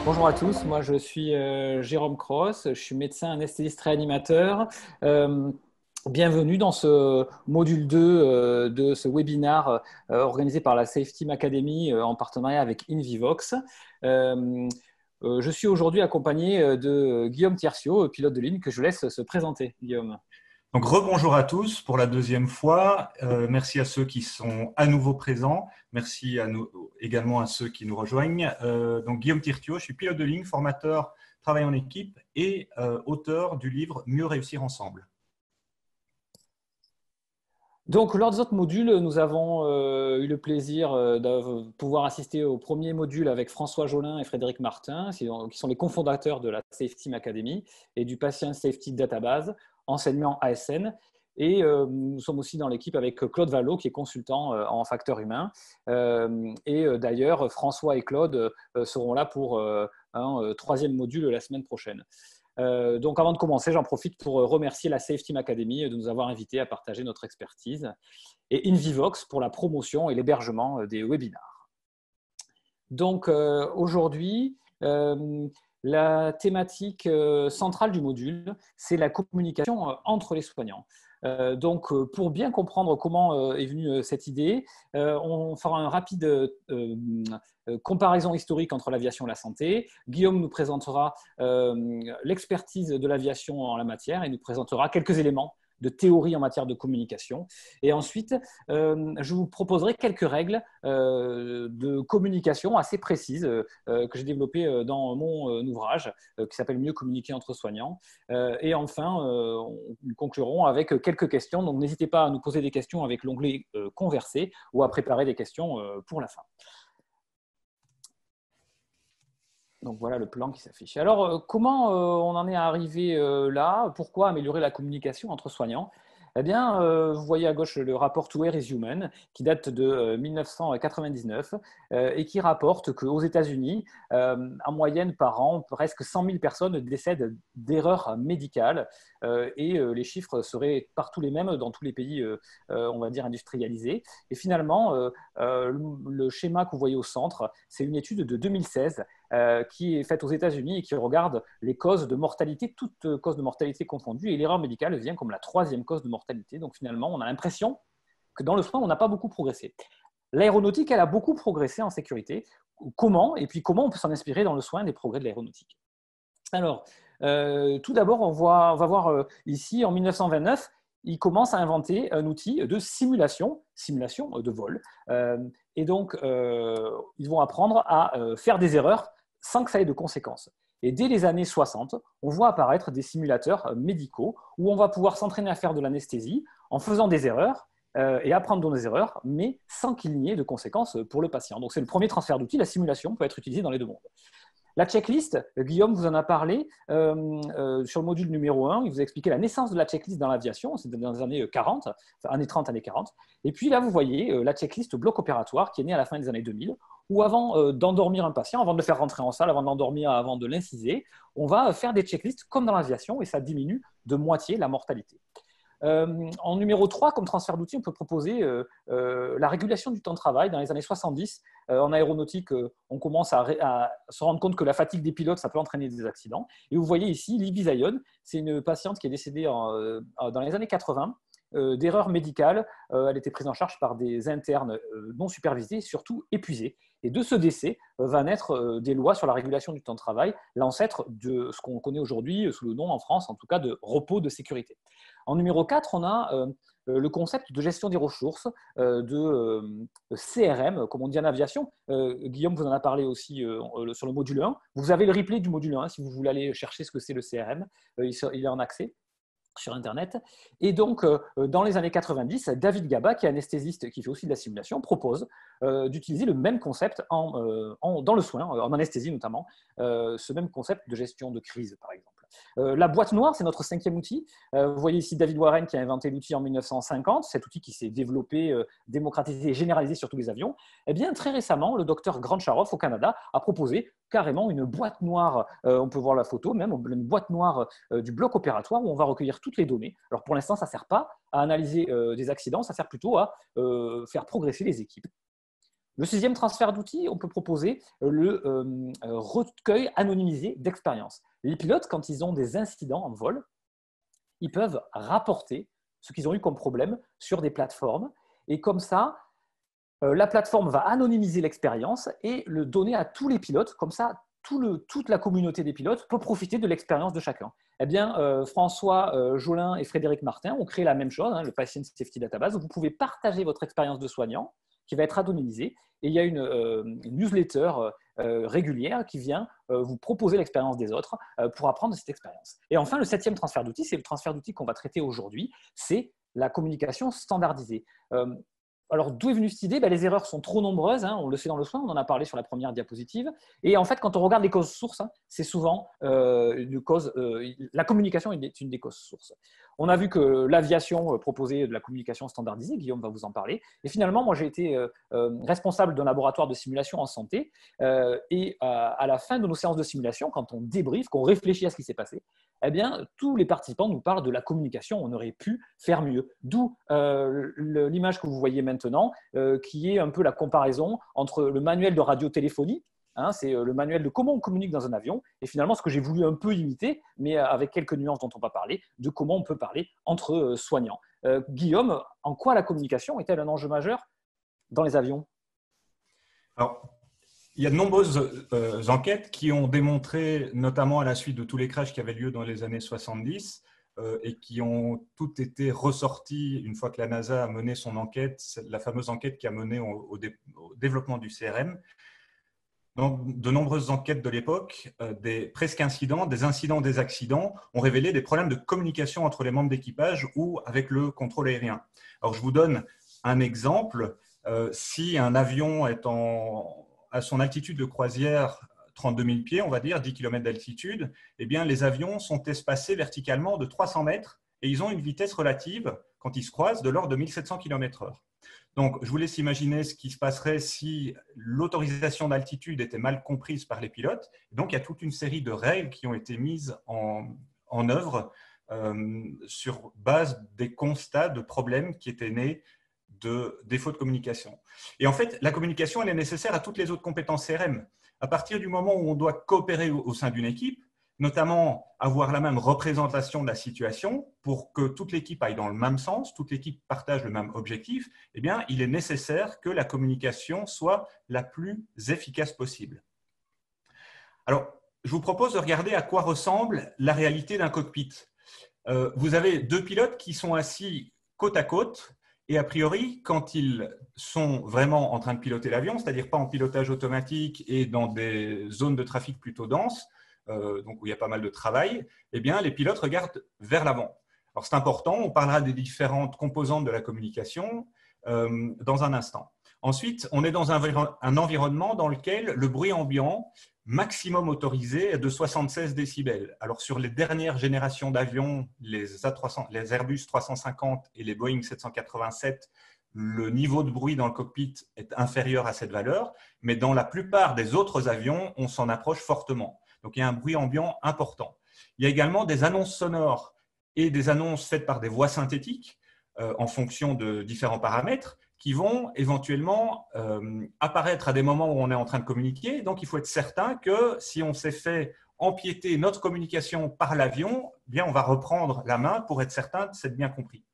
Bonjour à tous, moi je suis Jérôme Cross, je suis médecin anesthésiste réanimateur. Euh, Bienvenue dans ce module 2 de ce webinaire organisé par la Safe Team Academy en partenariat avec Invivox. Euh, je suis aujourd'hui accompagné de Guillaume Tiercio, pilote de ligne, que je laisse se présenter. Guillaume. Donc, rebonjour à tous pour la deuxième fois. Merci à ceux qui sont à nouveau présents. Merci également à ceux qui nous rejoignent. Donc, Guillaume Tirtio, je suis pilote de ligne, formateur, travail en équipe et auteur du livre Mieux réussir ensemble. Donc, lors des autres modules, nous avons eu le plaisir de pouvoir assister au premier module avec François Jolin et Frédéric Martin, qui sont les cofondateurs de la Safe Team Academy et du Patient Safety Database, enseignement ASN. Et nous sommes aussi dans l'équipe avec Claude Vallot, qui est consultant en facteurs humains. D'ailleurs, François et Claude seront là pour un troisième module la semaine prochaine. Donc, avant de commencer, j'en profite pour remercier la Safe Team Academy de nous avoir invités à partager notre expertise et Invivox pour la promotion et l'hébergement des webinars. Donc, aujourd'hui, la thématique centrale du module, c'est la communication entre les soignants. Donc, pour bien comprendre comment est venue cette idée, on fera un rapide comparaison historique entre l'aviation et la santé. Guillaume nous présentera l'expertise de l'aviation en la matière et nous présentera quelques éléments de théorie en matière de communication. Et ensuite, je vous proposerai quelques règles de communication assez précises que j'ai développées dans mon ouvrage qui s'appelle « Mieux communiquer entre soignants ». Et enfin, nous conclurons avec quelques questions. Donc, n'hésitez pas à nous poser des questions avec l'onglet « Converser » ou à préparer des questions pour la fin. Donc, voilà le plan qui s'affiche. Alors, comment on en est arrivé là? Pourquoi améliorer la communication entre soignants? Eh bien, vous voyez à gauche le rapport To Where is Human, qui date de 1999 et qui rapporte qu'aux États-Unis, en moyenne par an, presque 100 000 personnes décèdent d'erreurs médicales et les chiffres seraient partout les mêmes dans tous les pays, on va dire, industrialisés. Et finalement, le schéma que vous voyez au centre, c'est une étude de 2016 qui est faite aux États-Unis et qui regarde les causes de mortalité, toutes causes de mortalité confondues, et l'erreur médicale vient comme la troisième cause de mortalité. Donc finalement, on a l'impression que dans le soin, on n'a pas beaucoup progressé. L'aéronautique, elle a beaucoup progressé en sécurité. Comment? Et puis comment on peut s'en inspirer dans le soin des progrès de l'aéronautique? Alors, tout d'abord, on va voir ici, en 1929, ils commencent à inventer un outil de simulation de vol. Et donc, ils vont apprendre à faire des erreurs sans que ça ait de conséquences. Et dès les années 60, on voit apparaître des simulateurs médicaux où on va pouvoir s'entraîner à faire de l'anesthésie en faisant des erreurs et apprendre dans des erreurs, mais sans qu'il n'y ait de conséquences pour le patient. Donc, c'est le premier transfert d'outils. La simulation peut être utilisée dans les deux mondes. La checklist, Guillaume vous en a parlé sur le module numéro 1. Il vous a expliqué la naissance de la checklist dans l'aviation. C'est dans les années 40, enfin, années 30, années 40. Et puis là, vous voyez la checklist bloc opératoire qui est née à la fin des années 2000, où avant d'endormir un patient, avant de le faire rentrer en salle, avant de l'endormir, avant de l'inciser, on va faire des checklists comme dans l'aviation et ça diminue de moitié la mortalité. En numéro 3, comme transfert d'outils, on peut proposer la régulation du temps de travail. Dans les années 70, en aéronautique, on commence à se rendre compte que la fatigue des pilotes, ça peut entraîner des accidents. Et vous voyez ici, Libby Zion, c'est une patiente qui est décédée dans les années 80 d'erreurs médicales. Elle était prise en charge par des internes non supervisés, surtout épuisés. Et de ce décès va naître des lois sur la régulation du temps de travail, l'ancêtre de ce qu'on connaît aujourd'hui sous le nom en France, en tout cas, de repos de sécurité. En numéro 4, on a le concept de gestion des ressources, de CRM, comme on dit en aviation. Guillaume vous en a parlé aussi sur le module 1. Vous avez le replay du module 1 si vous voulez aller chercher ce que c'est le CRM. Il est en accès sur Internet. Et donc, dans les années 90, David Gaba, qui est anesthésiste, qui fait aussi de la simulation, propose d'utiliser le même concept dans le soin, en anesthésie notamment, ce même concept de gestion de crise, par exemple. La boîte noire, c'est notre 5e outil. Vous voyez ici David Warren qui a inventé l'outil en 1950, cet outil qui s'est développé, démocratisé et généralisé sur tous les avions. Eh bien, très récemment, le docteur Grant-Charoff au Canada a proposé carrément une boîte noire, on peut voir la photo même, une boîte noire du bloc opératoire où on va recueillir toutes les données. Alors pour l'instant, ça ne sert pas à analyser des accidents, ça sert plutôt à faire progresser les équipes. Le 6e transfert d'outils, on peut proposer le recueil anonymisé d'expériences. Les pilotes, quand ils ont des incidents en vol, ils peuvent rapporter ce qu'ils ont eu comme problème sur des plateformes. Et comme ça, la plateforme va anonymiser l'expérience et le donner à tous les pilotes. Comme ça, toute la communauté des pilotes peut profiter de l'expérience de chacun. Eh bien, François Jolin et Frédéric Martin ont créé la même chose, le Patient Safety Database, où vous pouvez partager votre expérience de soignant qui va être anonymisée. Et il y a une newsletter régulière qui vient vous proposer l'expérience des autres pour apprendre de cette expérience. Et enfin, le 7e transfert d'outils, c'est le transfert d'outils qu'on va traiter aujourd'hui, c'est la communication standardisée. Alors, d'où est venue cette idée? Les erreurs sont trop nombreuses, on le sait dans le soin, on en a parlé sur la première diapositive. Et en fait, quand on regarde les causes sources, c'est souvent une cause, la communication est une des causes sources. On a vu que l'aviation proposait de la communication standardisée, Guillaume va vous en parler. Et finalement, moi, j'ai été responsable d'un laboratoire de simulation en santé. Et à la fin de nos séances de simulation, quand on débriefe, qu'on réfléchit à ce qui s'est passé, eh bien, tous les participants nous parlent de la communication. On aurait pu faire mieux. D'où l'image que vous voyez maintenant, qui est un peu la comparaison entre le manuel de radiotéléphonie, c'est le manuel de comment on communique dans un avion, et finalement ce que j'ai voulu un peu imiter, mais avec quelques nuances dont on va parler, de comment on peut parler entre soignants. Guillaume, en quoi la communication est-elle un enjeu majeur dans les avions? Alors, il y a de nombreuses enquêtes qui ont démontré, notamment à la suite de tous les crashs qui avaient lieu dans les années 70, et qui ont toutes été ressorties une fois que la NASA a mené son enquête, la fameuse enquête qui a mené au développement du CRM. Dans de nombreuses enquêtes de l'époque, des presque incidents, des incidents, des accidents ont révélé des problèmes de communication entre les membres d'équipage ou avec le contrôle aérien. Alors, je vous donne un exemple. Si un avion est à son altitude de croisière 32 000 pieds, on va dire, 10 km d'altitude, eh bien, les avions sont espacés verticalement de 300 mètres et ils ont une vitesse relative, quand ils se croisent, de l'ordre de 1700 km/h. Donc, je vous laisse imaginer ce qui se passerait si l'autorisation d'altitude était mal comprise par les pilotes. Donc, il y a toute une série de règles qui ont été mises en œuvre sur base des constats de problèmes qui étaient nés de défauts de communication. Et en fait, la communication, elle est nécessaire à toutes les autres compétences CRM. À partir du moment où on doit coopérer au sein d'une équipe, notamment avoir la même représentation de la situation pour que toute l'équipe aille dans le même sens, toute l'équipe partage le même objectif, eh bien, il est nécessaire que la communication soit la plus efficace possible. Alors, je vous propose de regarder à quoi ressemble la réalité d'un cockpit. Vous avez deux pilotes qui sont assis côte à côte et a priori, quand ils sont vraiment en train de piloter l'avion, c'est-à-dire pas en pilotage automatique et dans des zones de trafic plutôt denses, donc où il y a pas mal de travail, eh bien, les pilotes regardent vers l'avant. Alors, c'est important, on parlera des différentes composantes de la communication dans un instant. Ensuite, on est dans un environnement dans lequel le bruit ambiant maximum autorisé est de 76 décibels. Alors, sur les dernières générations d'avions, les Airbus 350 et les Boeing 787, le niveau de bruit dans le cockpit est inférieur à cette valeur, mais dans la plupart des autres avions, on s'en approche fortement. Donc, il y a un bruit ambiant important. Il y a également des annonces sonores et des annonces faites par des voix synthétiques en fonction de différents paramètres qui vont éventuellement apparaître à des moments où on est en train de communiquer. Donc, il faut être certain que si on s'est fait empiéter notre communication par l'avion, bien, on va reprendre la main pour être certain de s'être bien compris.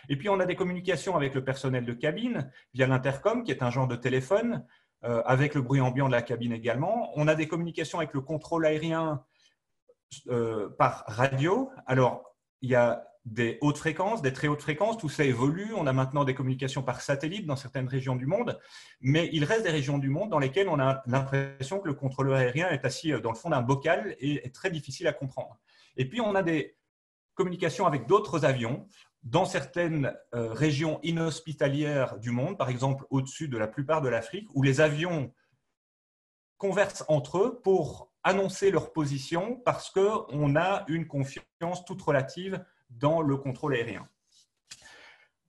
Et puis, on a des communications avec le personnel de cabine via l'intercom, qui est un genre de téléphone, avec le bruit ambiant de la cabine également. On a des communications avec le contrôle aérien par radio. Alors, il y a des hautes fréquences, des très hautes fréquences, tout ça évolue. On a maintenant des communications par satellite dans certaines régions du monde, mais il reste des régions du monde dans lesquelles on a l'impression que le contrôleur aérien est assis dans le fond d'un bocal et est très difficile à comprendre. Et puis, on a des communications avec d'autres avions dans certaines régions inhospitalières du monde, par exemple au-dessus de la plupart de l'Afrique, où les avions conversent entre eux pour annoncer leur position parce qu'on a une confiance toute relative dans le contrôle aérien.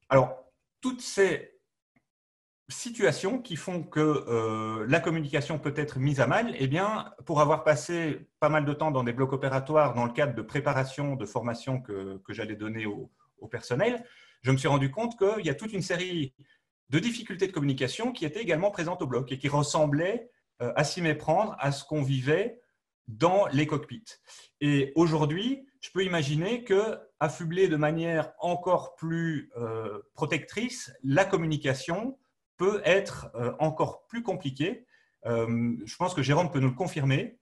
Alors, toutes ces situations qui font que la communication peut être mise à mal, eh bien, pour avoir passé pas mal de temps dans des blocs opératoires dans le cadre de préparation, de formation que j'allais donner au personnel, je me suis rendu compte qu'il y a toute une série de difficultés de communication qui étaient également présentes au bloc et qui ressemblaient à s'y méprendre à ce qu'on vivait dans les cockpits. Et aujourd'hui, je peux imaginer que, affublé de manière encore plus protectrice, la communication peut être encore plus compliquée. Je pense que Jérôme peut nous le confirmer.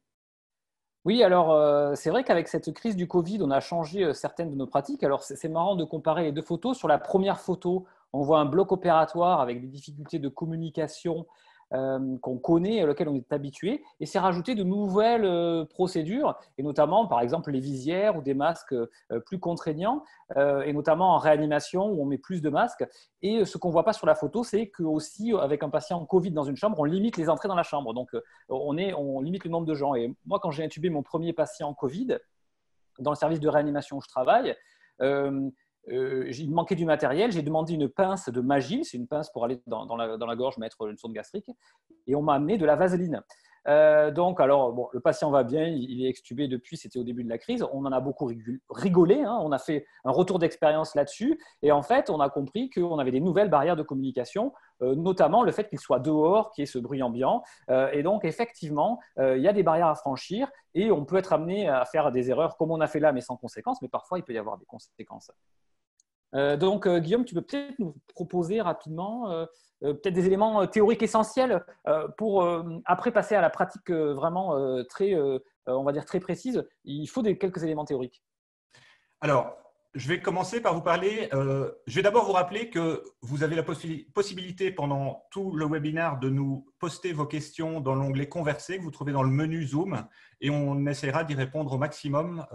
Oui, alors c'est vrai qu'avec cette crise du Covid, on a changé certaines de nos pratiques. Alors c'est marrant de comparer les deux photos. Sur la première photo, on voit un bloc opératoire avec des difficultés de communication qu'on connaît, à laquelle on est habitué, et c'est rajouté de nouvelles procédures, et notamment par exemple les visières ou des masques plus contraignants, et notamment en réanimation où on met plus de masques. Et ce qu'on ne voit pas sur la photo, c'est qu'aussi avec un patient Covid dans une chambre, on limite les entrées dans la chambre, donc on limite le nombre de gens. Et moi, quand j'ai intubé mon premier patient Covid, dans le service de réanimation où je travaille, il manquait du matériel, j'ai demandé une pince de Magil, c'est une pince pour aller dans la gorge mettre une sonde gastrique, et on m'a amené de la vaseline. Donc, alors, bon, le patient va bien, il est extubé depuis, c'était au début de la crise, on en a beaucoup rigolé, hein, on a fait un retour d'expérience là-dessus, et en fait, on a compris qu'on avait des nouvelles barrières de communication, notamment le fait qu'il soit dehors, qu'il y ait ce bruit ambiant, et donc effectivement, il y a des barrières à franchir, et on peut être amené à faire des erreurs comme on a fait là, mais sans conséquences, mais parfois il peut y avoir des conséquences. Donc, Guillaume, tu peux peut-être nous proposer rapidement peut-être des éléments théoriques essentiels pour après passer à la pratique vraiment très, on va dire très précise. Il faut quelques éléments théoriques. Alors, je vais commencer par vous parler. Je vais d'abord vous rappeler que vous avez la possibilité pendant tout le webinaire de nous poster vos questions dans l'onglet Converser que vous trouvez dans le menu Zoom et on essaiera d'y répondre au maximum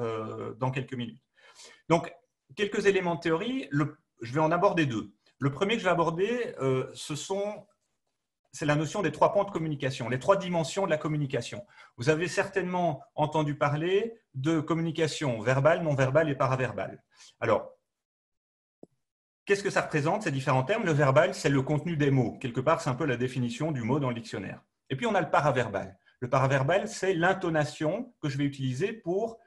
dans quelques minutes. Donc, quelques éléments de théorie, je vais en aborder deux. Le premier que je vais aborder, c'est la notion des 3 pans de communication, les 3 dimensions de la communication. Vous avez certainement entendu parler de communication verbale, non verbale et paraverbale. Alors, qu'est-ce que ça représente, ces différents termes? Le verbal, c'est le contenu des mots. Quelque part, c'est un peu la définition du mot dans le dictionnaire. Et puis, on a le paraverbal. Le paraverbal, c'est l'intonation que je vais utiliser pour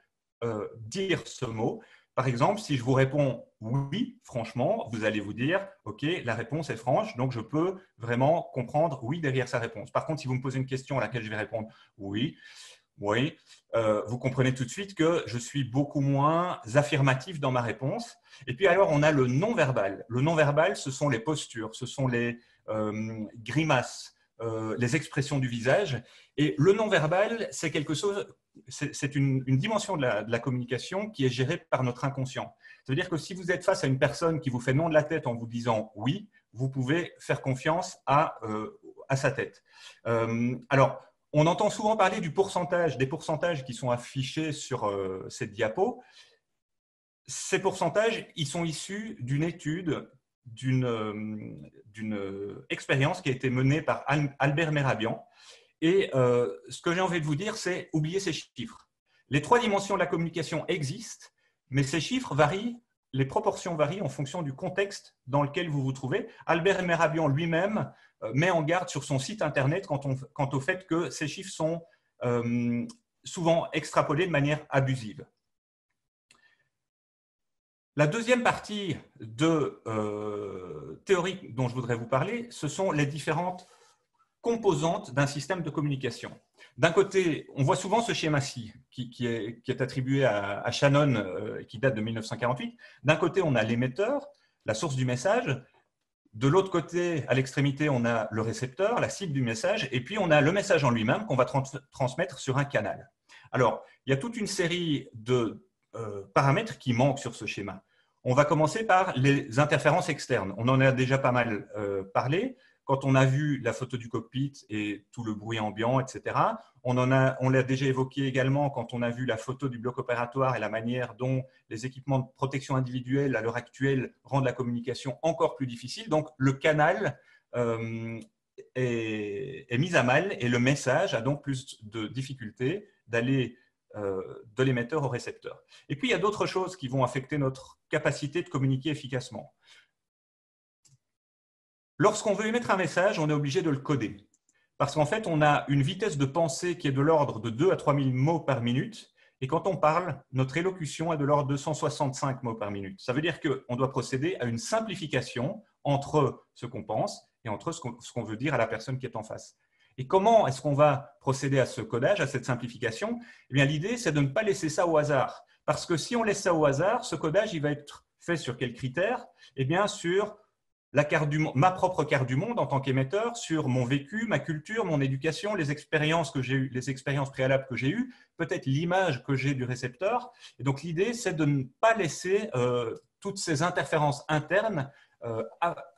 dire ce mot. Par exemple, si je vous réponds oui, franchement, vous allez vous dire « Ok, la réponse est franche, donc je peux vraiment comprendre oui derrière sa réponse. » Par contre, si vous me posez une question à laquelle je vais répondre « Oui », vous comprenez tout de suite que je suis beaucoup moins affirmatif dans ma réponse. Et puis alors, on a le non-verbal. Le non-verbal, ce sont les postures, ce sont les grimaces, les expressions du visage. Et le non-verbal, c'est quelque chose… C'est une dimension de la communication qui est gérée par notre inconscient. Ça veut dire que si vous êtes face à une personne qui vous fait non de la tête en vous disant oui, vous pouvez faire confiance à sa tête. Alors, on entend souvent parler des pourcentages qui sont affichés sur cette diapo. Ces pourcentages, ils sont issus d'une étude, d'une expérience qui a été menée par Albert Mehrabian. Et ce que j'ai envie de vous dire, c'est oubliez ces chiffres. Les 3 dimensions de la communication existent, mais ces chiffres varient, les proportions varient en fonction du contexte dans lequel vous vous trouvez. Albert Mehrabian lui-même met en garde sur son site internet quant au fait que ces chiffres sont souvent extrapolés de manière abusive. La deuxième partie de théorie dont je voudrais vous parler, ce sont les différentes composantes d'un système de communication. D'un côté, on voit souvent ce schéma-ci qui est attribué à Shannon, qui date de 1948. D'un côté, on a l'émetteur, la source du message. De l'autre côté, à l'extrémité, on a le récepteur, la cible du message. Et puis, on a le message en lui-même qu'on va transmettre sur un canal. Alors, il y a toute une série de paramètres qui manquent sur ce schéma. On va commencer par les interférences externes. On en a déjà pas mal parlé. Quand on a vu la photo du cockpit et tout le bruit ambiant, etc., on l'a déjà évoqué également quand on a vu la photo du bloc opératoire et la manière dont les équipements de protection individuelle à l'heure actuelle rendent la communication encore plus difficile. Donc, le canal est mise à mal et le message a donc plus de difficultés d'aller de l'émetteur au récepteur. Et puis, il y a d'autres choses qui vont affecter notre capacité de communiquer efficacement. Lorsqu'on veut émettre un message, on est obligé de le coder. Parce qu'en fait, on a une vitesse de pensée qui est de l'ordre de 2 à 3 000 mots par minute. Et quand on parle, notre élocution est de l'ordre de 165 mots par minute. Ça veut dire qu'on doit procéder à une simplification entre ce qu'on pense et entre ce qu'on veut dire à la personne qui est en face. Et comment est-ce qu'on va procéder à ce codage, à cette simplification? Eh bien, l'idée, c'est de ne pas laisser ça au hasard. Parce que si on laisse ça au hasard, ce codage, il va être fait sur quels critères? Eh bien, sur ma propre carte du monde en tant qu'émetteur, sur mon vécu, ma culture, mon éducation, les expériences que j'ai eues, les expériences préalables que j'ai eues, peut-être l'image que j'ai du récepteur. Et donc, l'idée, c'est de ne pas laisser toutes ces interférences internes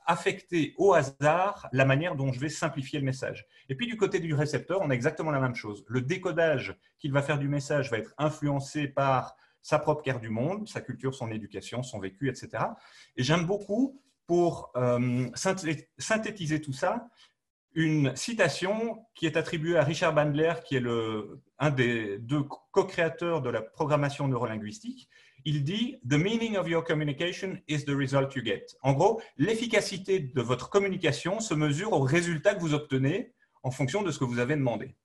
affecter au hasard la manière dont je vais simplifier le message. Et puis, du côté du récepteur, on a exactement la même chose. Le décodage qu'il va faire du message va être influencé par sa propre carte du monde, sa culture, son éducation, son vécu, etc. Et j'aime beaucoup, pour synthétiser tout ça, une citation qui est attribuée à Richard Bandler, qui est un des deux co-créateurs de la programmation neurolinguistique. Il dit « The meaning of your communication is the result you get ». En gros, l'efficacité de votre communication se mesure au résultat que vous obtenez en fonction de ce que vous avez demandé.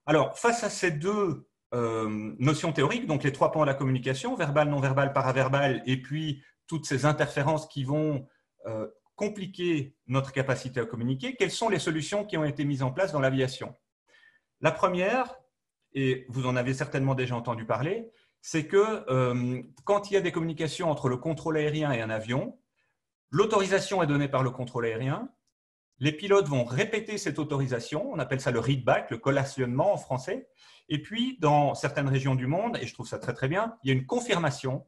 Alors, face à ces deux notions théoriques, donc les 3 pans de la communication, verbal, non-verbal, paraverbal, et puis toutes ces interférences qui vont compliquer notre capacité à communiquer, quelles sont les solutions qui ont été mises en place dans l'aviation? La première, et vous en avez certainement déjà entendu parler, c'est que quand il y a des communications entre le contrôle aérien et un avion, l'autorisation est donnée par le contrôle aérien, les pilotes vont répéter cette autorisation, on appelle ça le readback, le collationnement en français, et puis dans certaines régions du monde, et je trouve ça très très bien, il y a une confirmation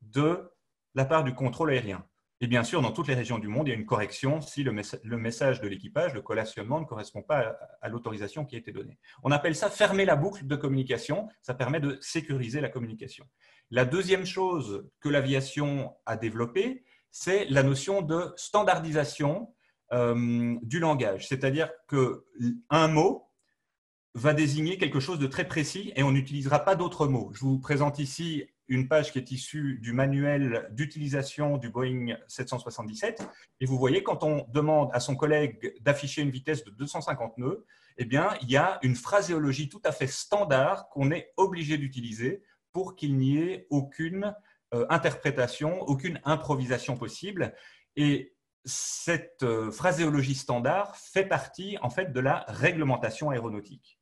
de la part du contrôle aérien. Et bien sûr, dans toutes les régions du monde, il y a une correction si le message de l'équipage, le collationnement, ne correspond pas à l'autorisation qui a été donnée. On appelle ça fermer la boucle de communication. Ça permet de sécuriser la communication. La deuxième chose que l'aviation a développée, c'est la notion de standardisation du langage. C'est-à-dire qu'un mot va désigner quelque chose de très précis et on n'utilisera pas d'autres mots. Je vous présente ici une page qui est issue du manuel d'utilisation du Boeing 777. Et vous voyez, quand on demande à son collègue d'afficher une vitesse de 250 nœuds, eh bien, il y a une phraséologie tout à fait standard qu'on est obligé d'utiliser pour qu'il n'y ait aucune interprétation, aucune improvisation possible. Et cette phraséologie standard fait partie, en fait, de la réglementation aéronautique.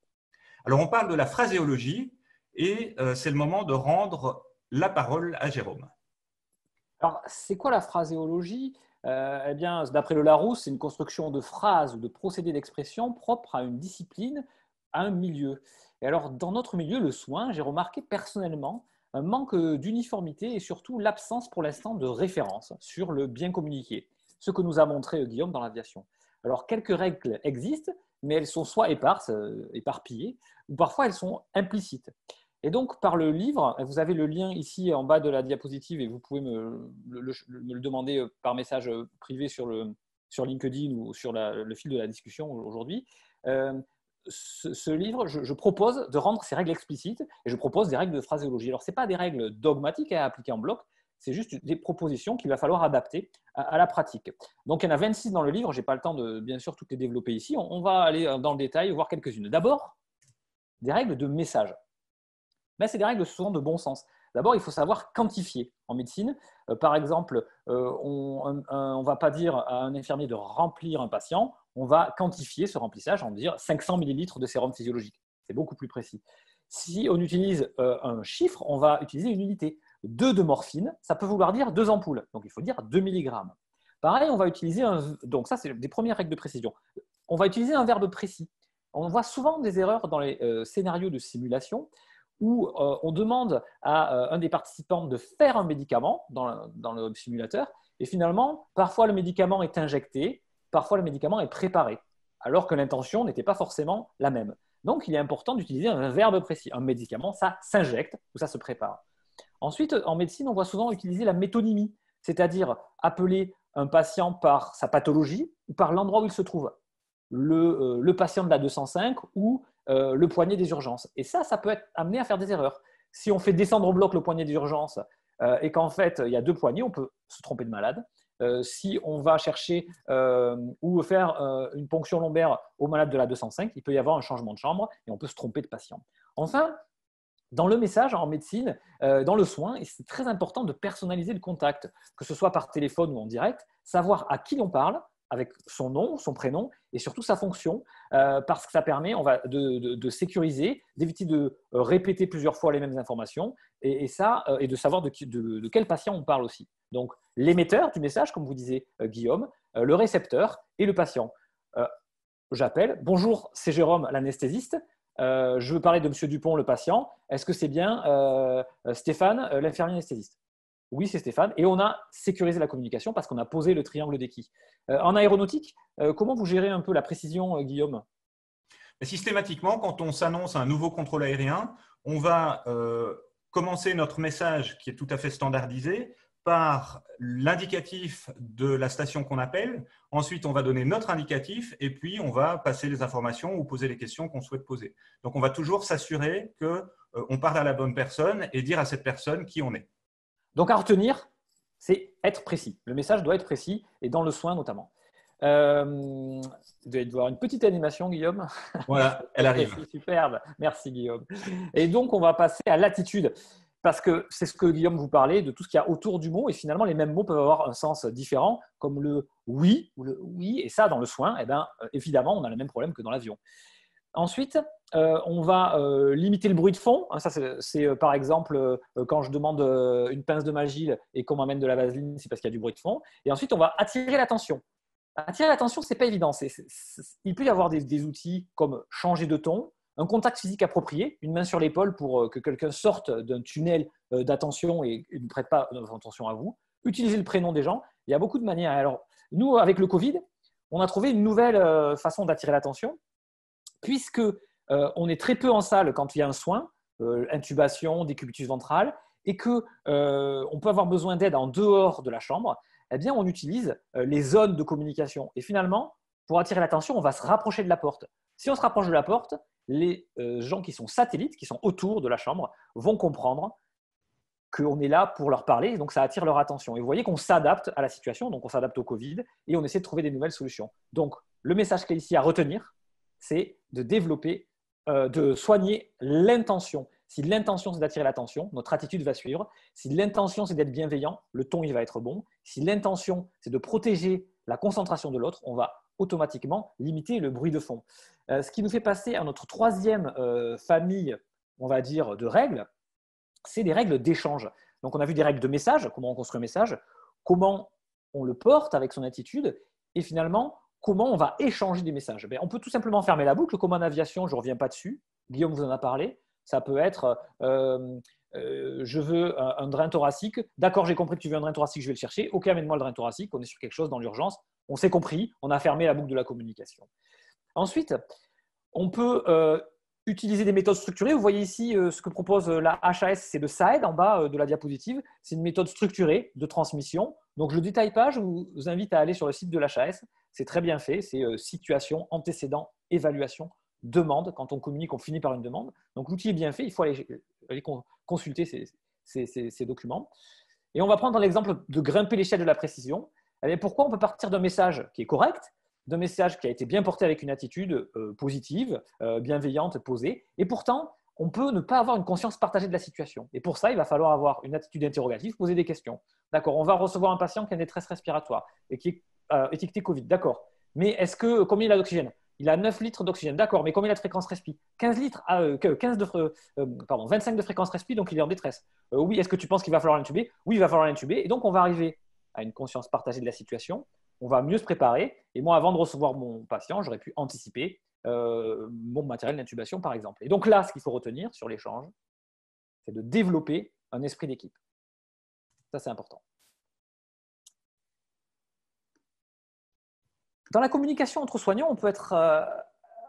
Alors, on parle de la phraséologie et c'est le moment de rendre la parole à Jérôme. Alors, c'est quoi la phraséologie? Eh bien, d'après le Larousse, c'est une construction de phrases ou de procédés d'expression propres à une discipline, à un milieu. Et alors, dans notre milieu, le soin, j'ai remarqué personnellement un manque d'uniformité et surtout l'absence pour l'instant de référence sur le bien communiquer, ce que nous a montré Guillaume dans l'aviation. Alors, quelques règles existent, mais elles sont soit éparses, éparpillées, ou parfois elles sont implicites. Et donc, par le livre, vous avez le lien ici en bas de la diapositive et vous pouvez me le demander par message privé sur LinkedIn ou sur le fil de la discussion aujourd'hui. Ce livre, je propose de rendre ces règles explicites et je propose des règles de phraséologie. Alors, ce n'est pas des règles dogmatiques à appliquer en bloc, c'est juste des propositions qu'il va falloir adapter à la pratique. Donc, il y en a 26 dans le livre, je n'ai pas le temps de bien sûr toutes les développer ici. On va aller dans le détail, voir quelques-unes. D'abord, des règles de message. Mais c'est des règles souvent de bon sens. D'abord, il faut savoir quantifier en médecine. Par exemple, on ne va pas dire à un infirmier de remplir un patient, on va quantifier ce remplissage en dire 500 millilitres de sérum physiologique. C'est beaucoup plus précis. Si on utilise un chiffre, on va utiliser une unité. 2 de morphine, ça peut vouloir dire 2 ampoules. Donc, il faut dire 2 mg. Pareil, on va utiliser donc ça, c'est des premières règles de précision. On va utiliser un verbe précis. On voit souvent des erreurs dans les scénarios de simulation où on demande à un des participants de faire un médicament dans le simulateur, et finalement, parfois le médicament est injecté, parfois le médicament est préparé, alors que l'intention n'était pas forcément la même. Donc, il est important d'utiliser un verbe précis. Un médicament, ça s'injecte ou ça se prépare. Ensuite, en médecine, on voit souvent utiliser la métonymie, c'est-à-dire appeler un patient par sa pathologie ou par l'endroit où il se trouve. Le patient de la 205 ou le poignet des urgences. Et ça peut être amené à faire des erreurs. Si on fait descendre au bloc le poignet des urgences et qu'en fait, il y a 2 poignets, on peut se tromper de malade. Si on va chercher ou faire une ponction lombaire au malade de la 205, il peut y avoir un changement de chambre et on peut se tromper de patient. Enfin, dans le message en médecine, dans le soin, c'est très important de personnaliser le contact, que ce soit par téléphone ou en direct, savoir à qui l'on parle, avec son nom, son prénom et surtout sa fonction, parce que ça permet de sécuriser, d'éviter de répéter plusieurs fois les mêmes informations et de savoir de quel patient on parle aussi. Donc, l'émetteur du message, comme vous disiez Guillaume, le récepteur et le patient. J'appelle, bonjour, c'est Jérôme, l'anesthésiste. Je veux parler de M. Dupont, le patient. Est-ce que c'est bien Stéphane, l'infirmier anesthésiste? Oui, c'est Stéphane. Et on a sécurisé la communication parce qu'on a posé le triangle d'équis. En aéronautique, comment vous gérez un peu la précision, Guillaume? Systématiquement, quand on s'annonce à un nouveau contrôle aérien, on va commencer notre message qui est tout à fait standardisé par l'indicatif de la station qu'on appelle. Ensuite, on va donner notre indicatif et puis on va passer les informations ou poser les questions qu'on souhaite poser. Donc, on va toujours s'assurer qu'on parle à la bonne personne et dire à cette personne qui on est. Donc, à retenir, c'est être précis. Le message doit être précis et dans le soin notamment. Vous devez voir une petite animation, Guillaume. Voilà, elle arrive. C'est superbe. Merci, Guillaume. Et donc, on va passer à l'attitude. Parce que c'est ce que Guillaume vous parlait, de tout ce qu'il y a autour du mot. Et finalement, les mêmes mots peuvent avoir un sens différent, comme le oui ou le oui. Et ça, dans le soin, évidemment, on a le même problème que dans l'avion. Ensuite, on va limiter le bruit de fond. Ça, c'est par exemple, quand je demande une pince de Magil et qu'on m'amène de la vaseline, c'est parce qu'il y a du bruit de fond. Et ensuite, on va attirer l'attention. Attirer l'attention, ce n'est pas évident. Il peut y avoir des outils comme changer de ton, un contact physique approprié, une main sur l'épaule pour que quelqu'un sorte d'un tunnel d'attention et ne prête pas attention à vous. Utiliser le prénom des gens. Il y a beaucoup de manières. Alors, nous, avec le Covid, on a trouvé une nouvelle façon d'attirer l'attention, puisque on est très peu en salle quand il y a un soin, intubation, décubitus ventral, et qu'on peut avoir besoin d'aide en dehors de la chambre. Eh bien, on utilise les zones de communication. Et finalement, pour attirer l'attention, on va se rapprocher de la porte. Si on se rapproche de la porte, les gens qui sont satellites, qui sont autour de la chambre, vont comprendre qu'on est là pour leur parler, et donc ça attire leur attention. Et vous voyez qu'on s'adapte à la situation, donc on s'adapte au Covid, et on essaie de trouver des nouvelles solutions. Donc, le message qu'il y a ici à retenir, c'est de développer, de soigner l'intention. Si l'intention, c'est d'attirer l'attention, notre attitude va suivre. Si l'intention, c'est d'être bienveillant, le ton, il va être bon. Si l'intention, c'est de protéger la concentration de l'autre, on va automatiquement limiter le bruit de fond. Ce qui nous fait passer à notre troisième famille, on va dire, de règles, c'est des règles d'échange. Donc, on a vu des règles de message, comment on construit un message, comment on le porte avec son attitude, et finalement, comment on va échanger des messages. On peut tout simplement fermer la boucle, comme en aviation, je ne reviens pas dessus. Guillaume vous en a parlé. Ça peut être je veux un drain thoracique. D'accord, j'ai compris que tu veux un drain thoracique, je vais le chercher. Ok, amène-moi le drain thoracique. On est sur quelque chose dans l'urgence. On s'est compris, on a fermé la boucle de la communication. Ensuite, on peut utiliser des méthodes structurées. Vous voyez ici ce que propose la HAS, c'est le SAED en bas de la diapositive. C'est une méthode structurée de transmission. Donc, je ne détaille pas, je vous invite à aller sur le site de l'HAS. C'est très bien fait. C'est situation, antécédent, évaluation, demande. Quand on communique, on finit par une demande. Donc, l'outil est bien fait. Il faut aller consulter ces documents. Et on va prendre l'exemple de grimper l'échelle de la précision. Pourquoi on peut partir d'un message qui est correct, d'un message qui a été bien porté avec une attitude positive, bienveillante, posée, et pourtant, on peut ne pas avoir une conscience partagée de la situation. Et pour ça, il va falloir avoir une attitude interrogative, poser des questions. D'accord, on va recevoir un patient qui a une détresse respiratoire et qui est étiqueté Covid. D'accord, mais combien il a d'oxygène? Il a 9 litres d'oxygène. D'accord, mais combien il a de fréquence respi? 15 litres, 25 de fréquence respi, donc il est en détresse. Oui, est-ce que tu penses qu'il va falloir l'intuber? Oui, il va falloir l'intuber. Et donc, on va arriver à une conscience partagée de la situation. On va mieux se préparer. Et moi, avant de recevoir mon patient, j'aurais pu anticiper mon matériel d'intubation, par exemple. Et donc là, ce qu'il faut retenir sur l'échange, c'est de développer un esprit d'équipe. Ça, c'est important. Dans la communication entre soignants, on peut être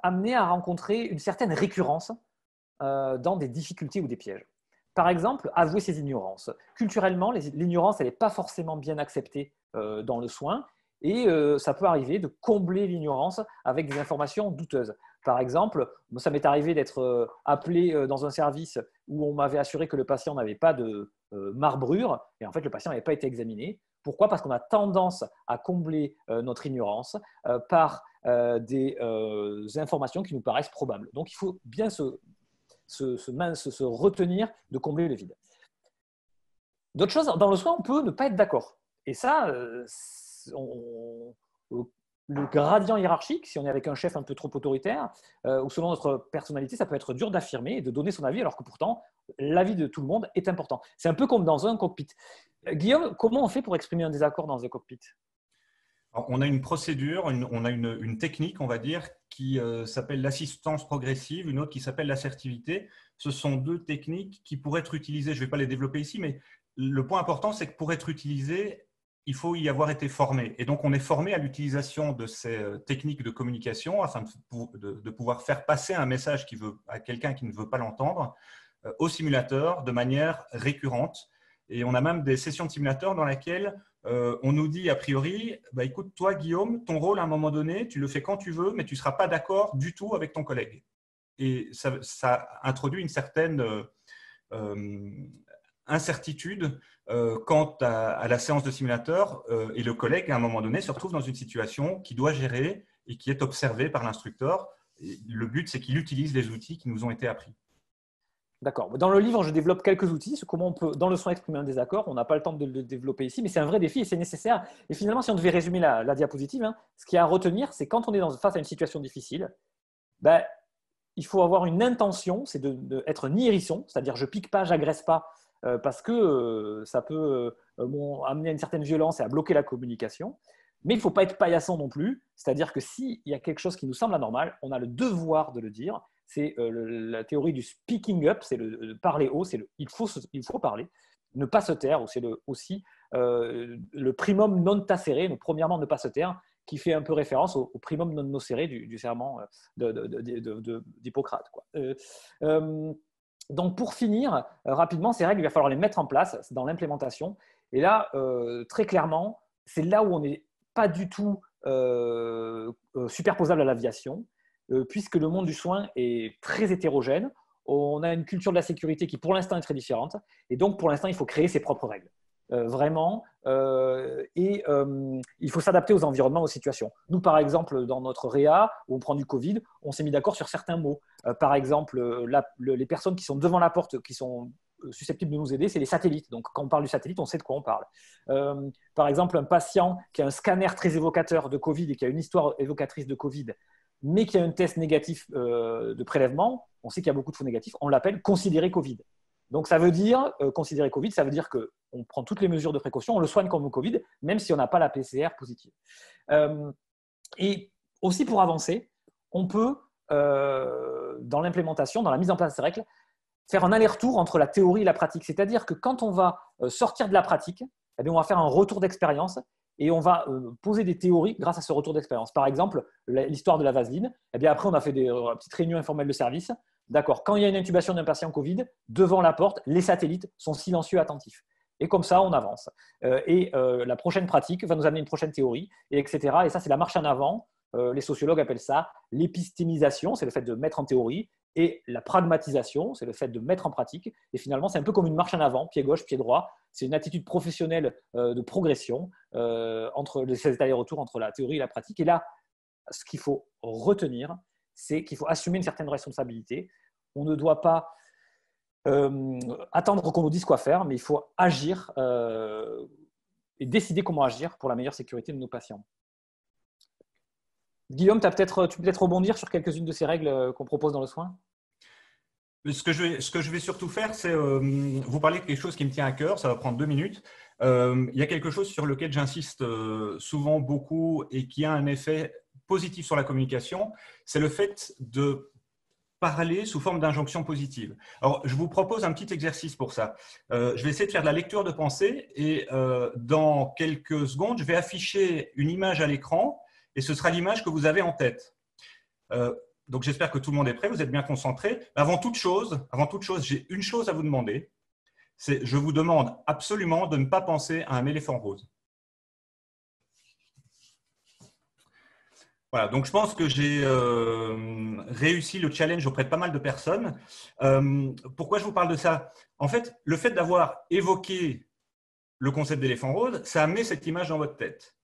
amené à rencontrer une certaine récurrence dans des difficultés ou des pièges. Par exemple, avouer ses ignorances. Culturellement, l'ignorance, elle n'est pas forcément bien acceptée dans le soin. Et ça peut arriver de combler l'ignorance avec des informations douteuses. Par exemple, ça m'est arrivé d'être appelé dans un service où on m'avait assuré que le patient n'avait pas de marbrure, et en fait, le patient n'avait pas été examiné. Pourquoi? Parce qu'on a tendance à combler notre ignorance par des informations qui nous paraissent probables. Donc, il faut bien se retenir de combler le vide. D'autres choses, dans le soin, on peut ne pas être d'accord. Et ça, le gradient hiérarchique, si on est avec un chef un peu trop autoritaire, ou selon notre personnalité, ça peut être dur d'affirmer et de donner son avis, alors que pourtant, l'avis de tout le monde est important. C'est un peu comme dans un cockpit. Guillaume, comment on fait pour exprimer un désaccord dans un cockpit? Alors, on a une procédure, on a une technique, on va dire, qui s'appelle l'assistance progressive, une autre qui s'appelle l'assertivité. Ce sont deux techniques qui pourraient être utilisées, je ne vais pas les développer ici, mais le point important, c'est que pour être utilisées, il faut y avoir été formé. Et donc, on est formé à l'utilisation de ces techniques de communication afin de pouvoir faire passer un message à quelqu'un qui ne veut pas l'entendre au simulateur de manière récurrente. Et on a même des sessions de simulateur dans lesquelles on nous dit a priori, écoute, toi Guillaume, ton rôle à un moment donné, tu le fais quand tu veux, mais tu ne seras pas d'accord du tout avec ton collègue. Et ça introduit une certaine incertitude quant à la séance de simulateur et le collègue, à un moment donné, se retrouve dans une situation qu'il doit gérer et qui est observée par l'instructeur. Le but, c'est qu'il utilise les outils qui nous ont été appris. D'accord. Dans le livre, je développe quelques outils. Comment on peut, dans le soin, exprimer un désaccord. On n'a pas le temps de le développer ici, mais c'est un vrai défi et c'est nécessaire. Et finalement, si on devait résumer la diapositive, ce qu'il y a à retenir, c'est quand on est face à une situation difficile, il faut avoir une intention, c'est d'être ni hérisson, c'est-à-dire je pique pas, j'agresse pas, parce que ça peut amener à une certaine violence et à bloquer la communication. Mais il ne faut pas être paillasson non plus, c'est-à-dire que s'il y a quelque chose qui nous semble anormal, on a le devoir de le dire. C'est la théorie du speaking up, c'est le parler haut, c'est il faut parler, ne pas se taire, ou c'est aussi le primum non tacere, donc premièrement ne pas se taire, qui fait un peu référence au primum non nocere du serment d'Hippocrate. Donc pour finir, rapidement, ces règles, il va falloir les mettre en place dans l'implémentation. Et là, très clairement, c'est là où on n'est pas du tout superposable à l'aviation, puisque le monde du soin est très hétérogène. On a une culture de la sécurité qui, pour l'instant, est très différente. Et donc, pour l'instant, il faut créer ses propres règles. Vraiment. Il faut s'adapter aux environnements, aux situations. Nous, par exemple, dans notre réa, où on prend du Covid, on s'est mis d'accord sur certains mots. Par exemple, les personnes qui sont devant la porte, qui sont susceptibles de nous aider, c'est les satellites. Donc, quand on parle du satellite, on sait de quoi on parle. Par exemple, un patient qui a un scanner très évocateur de Covid et qui a une histoire évocatrice de Covid, mais qui a un test négatif de prélèvement, on sait qu'il y a beaucoup de faux négatifs, on l'appelle considéré Covid. Donc, ça veut dire, considérer Covid, ça veut dire qu'on prend toutes les mesures de précaution, on le soigne comme le Covid, même si on n'a pas la PCR positive. Et aussi, pour avancer, on peut, dans l'implémentation, dans la mise en place des règles, faire un aller-retour entre la théorie et la pratique. C'est-à-dire que quand on va sortir de la pratique, eh bien, on va faire un retour d'expérience et on va poser des théories grâce à ce retour d'expérience. Par exemple, l'histoire de la vaseline. Eh bien, après, on a fait des petites réunions informelles de service. D'accord, quand il y a une intubation d'un patient Covid, devant la porte, les satellites sont silencieux, attentifs. Et comme ça, on avance. La prochaine pratique va nous amener une prochaine théorie, et etc. Et ça, c'est la marche en avant. Les sociologues appellent ça l'épistémisation, c'est le fait de mettre en théorie, et la pragmatisation, c'est le fait de mettre en pratique. Et finalement, c'est un peu comme une marche en avant, pied gauche, pied droit. C'est une attitude professionnelle de progression entre ces allers-retours entre la théorie et la pratique. Et là, ce qu'il faut retenir, c'est qu'il faut assumer une certaine responsabilité. On ne doit pas attendre qu'on nous dise quoi faire, mais il faut agir et décider comment agir pour la meilleure sécurité de nos patients. Guillaume, tu peux peut-être rebondir sur quelques-unes de ces règles qu'on propose dans le soin? Ce que je vais surtout faire, c'est vous parler de quelque chose qui me tient à cœur, ça va prendre 2 minutes. Il y a quelque chose sur lequel j'insiste souvent beaucoup et qui a un effet positif sur la communication, c'est le fait de parler sous forme d'injonction positive. Alors, je vous propose un petit exercice pour ça. Je vais essayer de faire de la lecture de pensée et dans quelques secondes, je vais afficher une image à l'écran et ce sera l'image que vous avez en tête. Donc, j'espère que tout le monde est prêt, vous êtes bien concentrés. Avant toute chose, j'ai une chose à vous demander. Je vous demande absolument de ne pas penser à un éléphant rose. Voilà, donc je pense que j'ai réussi le challenge auprès de pas mal de personnes. Pourquoi je vous parle de ça? En fait, le fait d'avoir évoqué le concept d'éléphant rose, ça a amené cette image dans votre tête.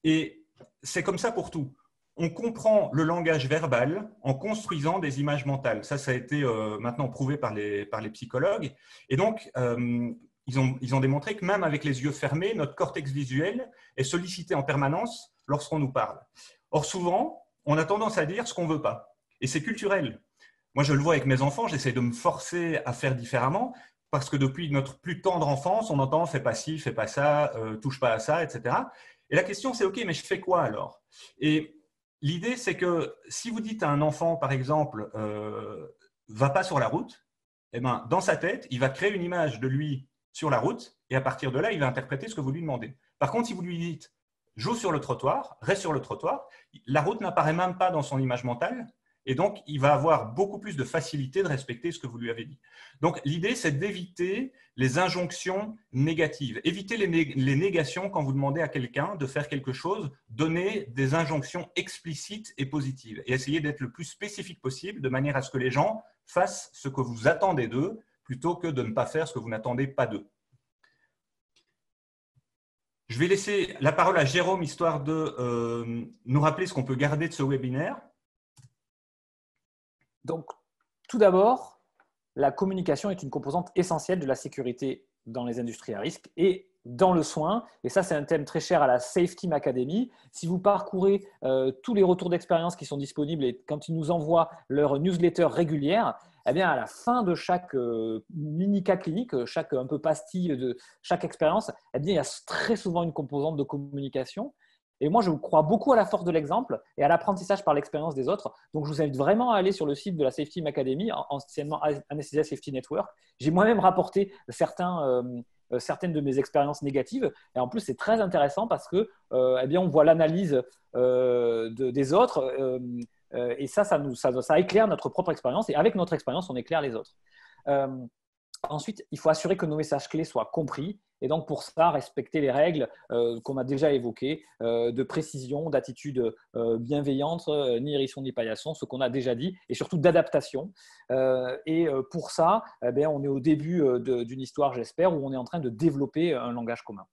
Et c'est comme ça pour tout. On comprend le langage verbal en construisant des images mentales. Ça a été maintenant prouvé par les psychologues. Et donc, ils ont démontré que même avec les yeux fermés, notre cortex visuel est sollicité en permanence lorsqu'on nous parle. Or, souvent, on a tendance à dire ce qu'on ne veut pas. Et c'est culturel. Moi, je le vois avec mes enfants, j'essaie de me forcer à faire différemment parce que depuis notre plus tendre enfance, on entend « fais pas ci, fais pas ça, touche pas à ça », etc. Et la question, c'est « ok, mais je fais quoi alors ?» Et l'idée, c'est que si vous dites à un enfant, par exemple, va pas sur la route, eh ben, dans sa tête, il va créer une image de lui sur la route et à partir de là, il va interpréter ce que vous lui demandez. Par contre, si vous lui dites joue sur le trottoir, reste sur le trottoir, la route n'apparaît même pas dans son image mentale et donc il va avoir beaucoup plus de facilité de respecter ce que vous lui avez dit. Donc l'idée, c'est d'éviter les injonctions négatives. Évitez les négations quand vous demandez à quelqu'un de faire quelque chose, donnez des injonctions explicites et positives et essayez d'être le plus spécifique possible de manière à ce que les gens fassent ce que vous attendez d'eux plutôt que de ne pas faire ce que vous n'attendez pas d'eux. Je vais laisser la parole à Jérôme, histoire de nous rappeler ce qu'on peut garder de ce webinaire. Donc, tout d'abord, la communication est une composante essentielle de la sécurité dans les industries à risque et dans le soin. Et ça, c'est un thème très cher à la Safe Team Academy. Si vous parcourez tous les retours d'expérience qui sont disponibles et quand ils nous envoient leur newsletter régulière, eh bien, à la fin de chaque mini-cas clinique, chaque un peu pastille de chaque expérience, eh bien, il y a très souvent une composante de communication. Et moi, je crois beaucoup à la force de l'exemple et à l'apprentissage par l'expérience des autres. Donc, je vous invite vraiment à aller sur le site de la Safe Team Academy, anciennement Anesthesia Safety Network. J'ai moi-même rapporté certaines de mes expériences négatives. Et en plus, c'est très intéressant parce que, eh bien, on voit l'analyse des autres. Et ça éclaire notre propre expérience. Et avec notre expérience, on éclaire les autres. Ensuite, il faut assurer que nos messages clés soient compris. Et donc, pour ça, respecter les règles qu'on a déjà évoquées de précision, d'attitude bienveillante, ni hérisson ni paillasson, ce qu'on a déjà dit, et surtout d'adaptation. Pour ça, eh bien, on est au début d'une histoire, j'espère, où on est en train de développer un langage commun.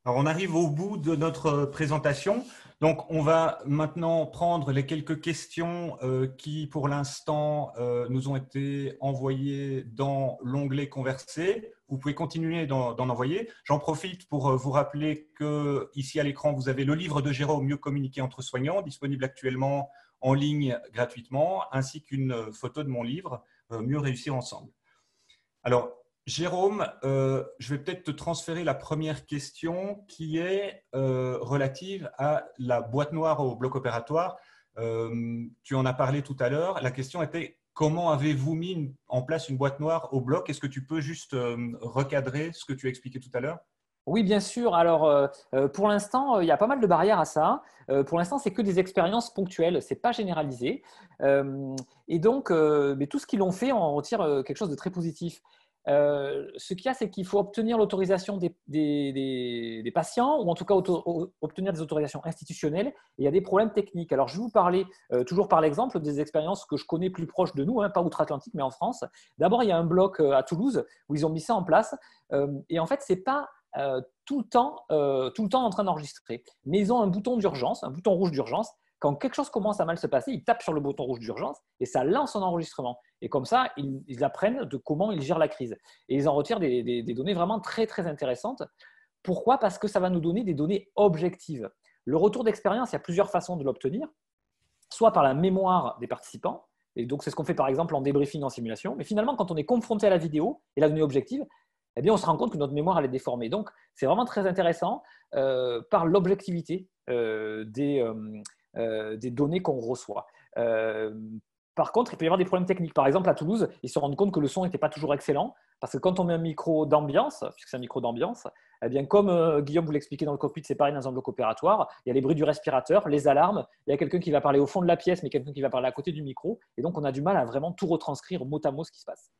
Alors, on arrive au bout de notre présentation. Donc, on va maintenant prendre les quelques questions qui, pour l'instant, nous ont été envoyées dans l'onglet « Converser ». Vous pouvez continuer d'en envoyer. J'en profite pour vous rappeler qu'ici à l'écran, vous avez le livre de Jérôme « Mieux communiquer entre soignants », disponible actuellement en ligne gratuitement, ainsi qu'une photo de mon livre « Mieux réussir ensemble ». Alors, Jérôme, je vais peut-être te transférer la première question qui est relative à la boîte noire au bloc opératoire. Tu en as parlé tout à l'heure. La question était comment avez-vous mis en place une boîte noire au bloc? Est-ce que tu peux juste recadrer ce que tu as expliqué tout à l'heure? Oui, bien sûr. Alors, pour l'instant, il y a pas mal de barrières à ça. Pour l'instant, c'est que des expériences ponctuelles, ce n'est pas généralisé. Et donc, mais tout ce qu'ils l'ont fait, on en retire quelque chose de très positif. Ce qu'il y a, c'est qu'il faut obtenir l'autorisation des patients, ou en tout cas obtenir des autorisations institutionnelles. Et il y a des problèmes techniques. Alors, je vais vous parler, toujours par l'exemple, des expériences que je connais plus proches de nous, hein, pas outre-Atlantique, mais en France. D'abord, il y a un bloc à Toulouse où ils ont mis ça en place. Et en fait, ce n'est pas tout le temps en train d'enregistrer. Mais ils ont un bouton d'urgence, un bouton rouge d'urgence. Quand quelque chose commence à mal se passer, ils tapent sur le bouton rouge d'urgence et ça lance un enregistrement. Et comme ça, ils apprennent de comment ils gèrent la crise. Et ils en retirent des données vraiment très, très intéressantes. Pourquoi? Parce que ça va nous donner des données objectives. Le retour d'expérience, il y a plusieurs façons de l'obtenir. Soit par la mémoire des participants, et donc c'est ce qu'on fait par exemple en débriefing en simulation. Mais finalement, quand on est confronté à la vidéo et la donnée objective, eh bien, on se rend compte que notre mémoire elle est déformée. Donc, c'est vraiment très intéressant par l'objectivité des données qu'on reçoit. Par contre, il peut y avoir des problèmes techniques. Par exemple, à Toulouse, ils se rendent compte que le son n'était pas toujours excellent parce que quand on met un micro d'ambiance, puisque c'est un micro d'ambiance, eh bien, comme Guillaume vous l'expliquait dans le cockpit, c'est pareil dans un bloc opératoire, il y a les bruits du respirateur, les alarmes, il y a quelqu'un qui va parler au fond de la pièce, mais quelqu'un qui va parler à côté du micro. Et donc, on a du mal à vraiment tout retranscrire mot à mot ce qui se passe.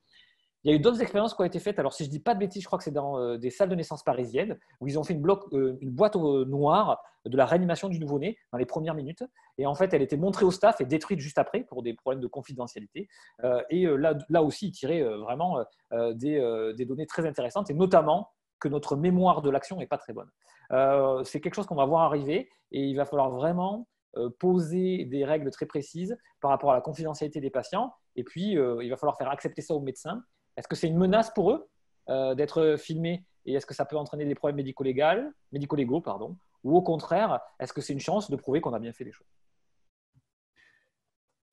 Il y a eu d'autres expériences qui ont été faites. Alors, si je ne dis pas de bêtises, je crois que c'est dans des salles de naissance parisiennes où ils ont fait une boîte noire de la réanimation du nouveau-né dans les premières minutes. Et en fait, elle était montrée au staff et détruite juste après pour des problèmes de confidentialité. Là aussi, ils tiraient vraiment des données très intéressantes et notamment que notre mémoire de l'action n'est pas très bonne. C'est quelque chose qu'on va voir arriver et il va falloir vraiment poser des règles très précises par rapport à la confidentialité des patients. Et puis, il va falloir faire accepter ça aux médecins. Est-ce que c'est une menace pour eux d'être filmés et est-ce que ça peut entraîner des problèmes médico-légaux, pardon, ou au contraire, est-ce que c'est une chance de prouver qu'on a bien fait les choses?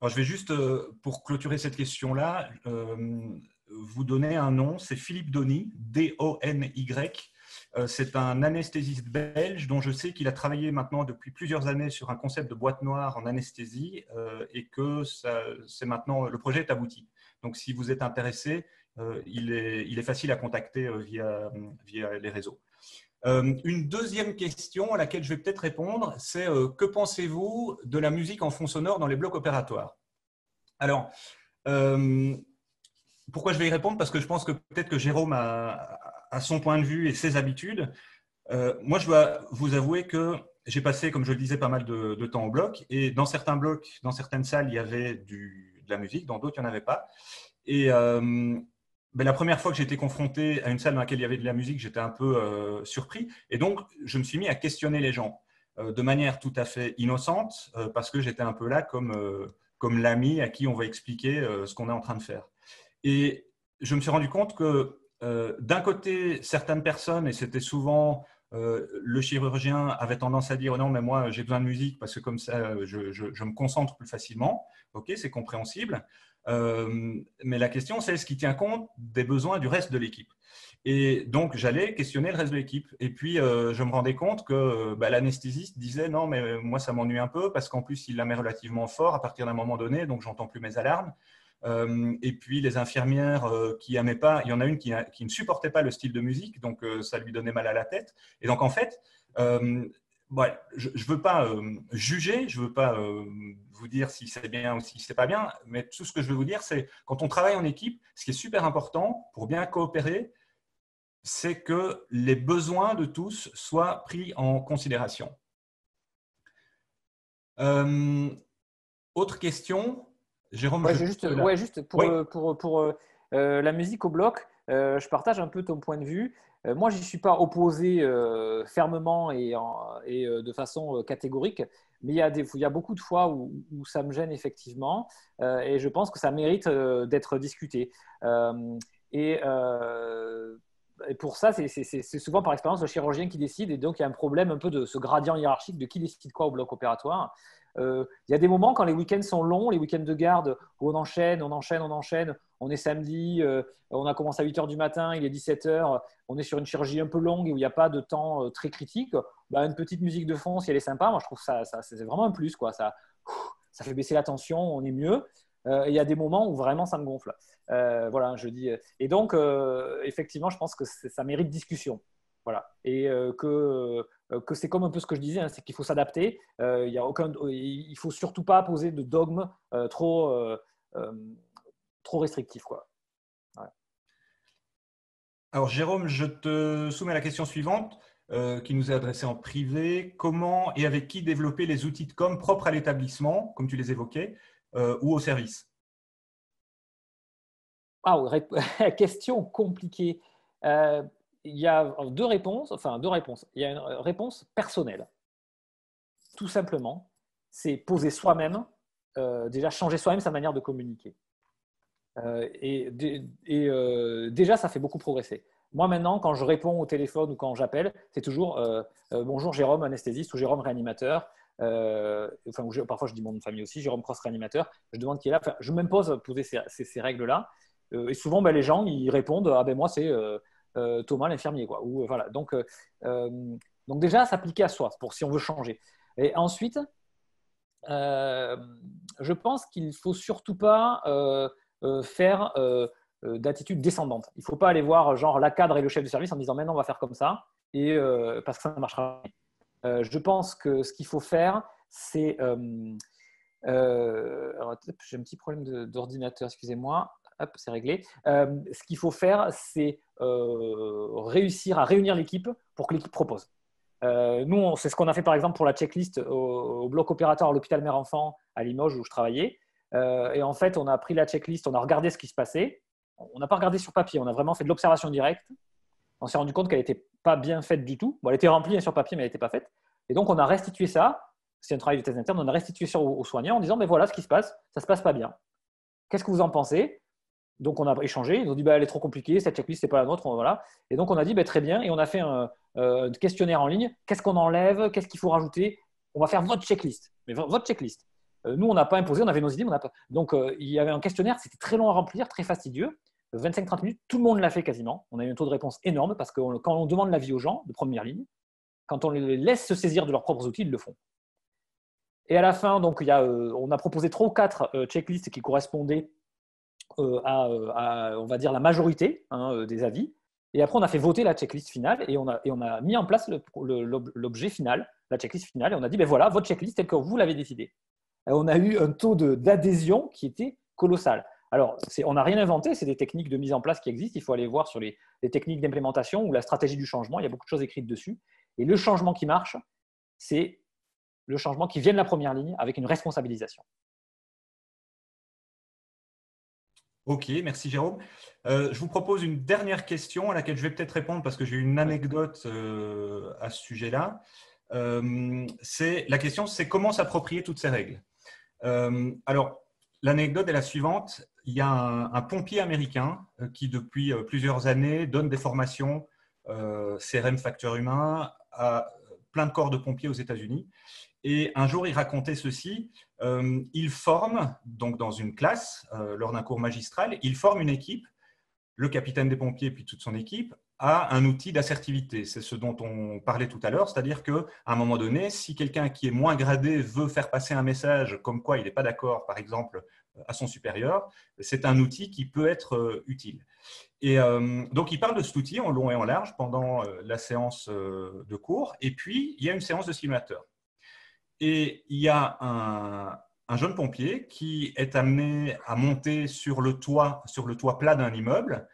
Alors, je vais juste, pour clôturer cette question-là, vous donner un nom. C'est Philippe Dony, D-O-N-Y. C'est un anesthésiste belge dont je sais qu'il a travaillé maintenant depuis plusieurs années sur un concept de boîte noire en anesthésie et que le projet est abouti. Donc, si vous êtes intéressé, il est facile à contacter via les réseaux. Une deuxième question à laquelle je vais peut-être répondre, c'est que pensez-vous de la musique en fond sonore dans les blocs opératoires? Alors, pourquoi je vais y répondre? Parce que je pense que peut-être que Jérôme a son point de vue et ses habitudes. Moi, je dois vous avouer que j'ai passé, comme je le disais, pas mal de temps au bloc. Et dans certains blocs, dans certaines salles, il y avait de la musique, dans d'autres, il n'y en avait pas. Et la première fois que j'ai été confronté à une salle dans laquelle il y avait de la musique, j'étais un peu surpris. Et donc, je me suis mis à questionner les gens de manière tout à fait innocente parce que j'étais un peu là comme l'ami à qui on va expliquer ce qu'on est en train de faire. Et je me suis rendu compte que d'un côté, certaines personnes, et c'était souvent le chirurgien, avait tendance à dire non, mais moi j'ai besoin de musique parce que comme ça je me concentre plus facilement. Ok, c'est compréhensible. Mais la question, c'est est-ce qu'il tient compte des besoins du reste de l'équipe? Et donc, j'allais questionner le reste de l'équipe. Et puis, je me rendais compte que l'anesthésiste disait non, mais moi, ça m'ennuie un peu parce qu'en plus, il la met relativement fort à partir d'un moment donné, donc j'entends plus mes alarmes. Et puis, les infirmières qui n'aimaient pas, il y en a une qui ne supportait pas le style de musique, donc ça lui donnait mal à la tête. Et donc, en fait, je ne veux pas juger, je ne veux pas vous dire si c'est bien ou si ce n'est pas bien, mais tout ce que je veux vous dire, c'est quand on travaille en équipe, ce qui est super important pour bien coopérer, c'est que les besoins de tous soient pris en considération. Autre question, Jérôme? Juste pour la musique au bloc, je partage un peu ton point de vue. Moi, je n'y suis pas opposé fermement et de façon catégorique, mais il y a beaucoup de fois où ça me gêne effectivement, et je pense que ça mérite d'être discuté. Et, euh, et pour ça, c'est souvent par expérience le chirurgien qui décide, et donc il y a un problème un peu de ce gradient hiérarchique de qui décide quoi au bloc opératoire. Il y a des moments quand les week-ends sont longs, les week-ends de garde, où on enchaîne, on est samedi, on a commencé à 8 h du matin, il est 17 h, on est sur une chirurgie un peu longue et où il n'y a pas de temps très critique. Une petite musique de fond, si elle est sympa, moi je trouve ça c'est vraiment un plus, quoi. Ça fait baisser la tension, on est mieux. Et il y a des moments où vraiment ça me gonfle. Voilà, je dis. Et donc, effectivement, je pense que ça mérite discussion. Voilà. Et que c'est comme un peu ce que je disais, hein, c'est qu'il faut s'adapter. Il ne faut surtout pas poser de dogme trop restrictif, quoi. Ouais. Alors, Jérôme, je te soumets la question suivante qui nous est adressée en privé. Comment et avec qui développer les outils de com propres à l'établissement, comme tu les évoquais, ou au service? Question compliquée. Il y a deux réponses. Il y a une réponse personnelle. Tout simplement, c'est poser soi-même, déjà changer soi-même sa manière de communiquer. Déjà, ça fait beaucoup progresser. Moi, maintenant, quand je réponds au téléphone ou quand j'appelle, c'est toujours bonjour Jérôme, anesthésiste, ou Jérôme, réanimateur. Parfois, je dis mon nom de famille aussi, Jérôme Cross, réanimateur. Je demande qui est là. Enfin, je m'impose à poser ces règles-là. Et souvent, les gens, ils répondent moi, c'est Thomas, l'infirmier, quoi. Voilà. Donc déjà, s'appliquer à soi, pour si on veut changer. Et ensuite, je pense qu'il ne faut surtout pas faire d'attitude descendante. Il ne faut pas aller voir genre la cadre et le chef de service en disant maintenant on va faire comme ça, et parce que ça ne marchera pas. Je pense que ce qu'il faut faire, c'est… j'ai un petit problème d'ordinateur, excusez-moi. hop, c'est réglé. Ce qu'il faut faire, c'est réussir à réunir l'équipe pour que l'équipe propose. Nous, c'est ce qu'on a fait par exemple pour la checklist au bloc opératoire à l'hôpital mère-enfant à Limoges où je travaillais. Et en fait, on a pris la checklist, on a regardé ce qui se passait. On n'a pas regardé sur papier, on a vraiment fait de l'observation directe. On s'est rendu compte qu'elle n'était pas bien faite du tout. Bon, elle était remplie sur papier, mais elle n'était pas faite. Et donc, on a restitué ça. C'est un travail de thèse interne. On a restitué ça aux soignants en disant, mais voilà ce qui se passe, ça ne se passe pas bien. Qu'est-ce que vous en pensez? Donc, on a échangé. Ils ont dit, elle est trop compliquée, cette checklist, ce n'est pas la nôtre. Voilà. Et donc, on a dit, très bien. Et on a fait un questionnaire en ligne. Qu'est-ce qu'on enlève? Qu'est-ce qu'il faut rajouter? On va faire votre checklist. Mais votre checklist. Nous, on n'a pas imposé, on avait nos idées. On n'a pas... Donc, il y avait un questionnaire, c'était très long à remplir, très fastidieux. 25-30 minutes, tout le monde l'a fait quasiment. On a eu un taux de réponse énorme parce que quand on demande l'avis aux gens de première ligne, quand on les laisse se saisir de leurs propres outils, ils le font. Et à la fin, donc, on a proposé 3 ou 4 checklists qui correspondaient à, on va dire, la majorité des avis. Et après, on a fait voter la checklist finale et on a mis en place l'objet final, la checklist finale. Et on a dit, voilà, votre checklist telle que vous l'avez décidé. Et on a eu un taux d'adhésion qui était colossal. Alors, on n'a rien inventé, c'est des techniques de mise en place qui existent. Il faut aller voir sur les techniques d'implémentation ou la stratégie du changement. Il y a beaucoup de choses écrites dessus. Et le changement qui marche, c'est le changement qui vient de la première ligne avec une responsabilisation. Ok, merci Jérôme. Je vous propose une dernière question à laquelle je vais peut-être répondre parce que j'ai une anecdote à ce sujet-là. La question, c'est comment s'approprier toutes ces règles. Alors, l'anecdote est la suivante. Il y a un pompier américain qui, depuis plusieurs années, donne des formations CRM facteur humain à plein de corps de pompiers aux États-Unis. Et un jour, il racontait ceci. Il forme, donc dans une classe, lors d'un cours magistral, il forme une équipe, le capitaine des pompiers puis toute son équipe, à un outil d'assertivité. C'est ce dont on parlait tout à l'heure, c'est-à-dire qu'à un moment donné, si quelqu'un qui est moins gradé veut faire passer un message comme quoi il n'est pas d'accord, par exemple, à son supérieur, c'est un outil qui peut être utile. Et donc, il parle de cet outil en long et en large pendant la séance de cours. Et puis, il y a une séance de simulateur. Et il y a un jeune pompier qui est amené à monter sur le toit plat d'un immeuble.